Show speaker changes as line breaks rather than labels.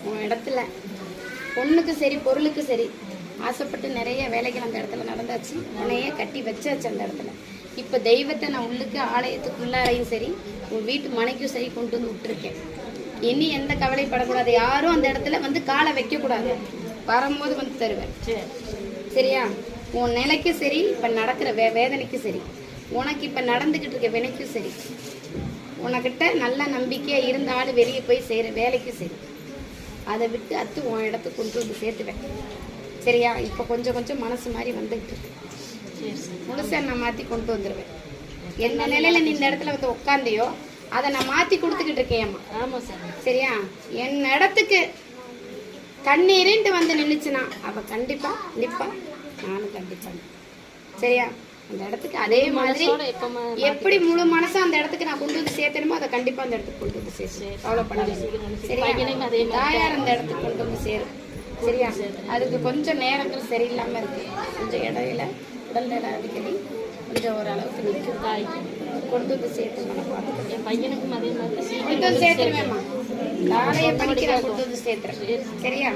உன் இடத்துல பொண்ணுக்கு சரி பொருளுக்கு சரி ஆசைப்பட்டு நிறைய வேலைகள் அந்த இடத்துல நடந்தாச்சு. உன்னையே கட்டி வச்சாச்சு அந்த இடத்துல. இப்போ தெய்வத்தை நான் உள்ளுக்கு ஆலயத்துக்குள்ளாரையும் சரி உன் வீட்டு மனைக்கும் சரி கொண்டு வந்து விட்டுருக்கேன். இனி எந்த கவலைப்படக்கூடாது. யாரும் அந்த இடத்துல வந்து காலை வைக்கக்கூடாது. வரும்போது வந்து தருவேன். சரியா? உன் நிலைக்கும் சரி, இப்போ நடக்கிற வேதனைக்கும் சரி, உனக்கு இப்போ நடந்துக்கிட்டு இருக்க வினைக்கும் சரி, உனக்கிட்ட நல்ல நம்பிக்கையாக இருந்த ஆள் வெளியே போய் செய்கிற வேலைக்கும் சரி, அதை விட்டு அத்து உன் இடத்துக்கு கொண்டு வந்து சேர்த்துவேன். சரியா? இப்போ கொஞ்சம் கொஞ்சம் மனசு மாதிரி வந்துக்கிட்டு இருக்கு. முழுசாக நான் மாற்றி கொண்டு வந்துடுவேன். என்ன நிலையில் நீ இந்த இடத்துல வந்து உட்காந்தியோ அதை நான் மாற்றி கொடுத்துக்கிட்டு இருக்கேன்.
ஆமாம் சார்.
சரியா? என் இடத்துக்கு கண்ணீரின்ட்டு வந்து நின்றுச்சுன்னா அவள் கண்டிப்பாக நிற்பான், நானும் கண்டிப்பாக. சரியா? அந்த இடத்துக்கு அதே மாதிரி எப்படி முழு மனசா அந்த இடத்துக்கு நான் கொண்டு வந்து சேர்த்தணுமோ அதை கண்டிப்பாக அந்த இடத்துக்கு கொண்டு வந்து சேர்த்து அவ்வளோ பண்ணி. சரியா? தாயார் அந்த இடத்துக்கு கொண்டு வந்து சேரும். சரியா? அதுக்கு கொஞ்சம் நேரங்கள் சரியில்லாமல் இருக்குது. கொஞ்சம் இடையில உடல்நிலை அடிக்கடி கொஞ்சம் ஓரளவுக்கு நிற்கும். தாய்க்கு கொண்டு வந்து சேர்த்து நான் பார்த்துக்கிறேன். என் பையனுக்கும் அதே மாதிரி கொண்டு வந்து சேர்த்துருவேன்மா. நாளைய படிக்க நான் கொண்டு வந்து சேர்த்துறேன். சரியா?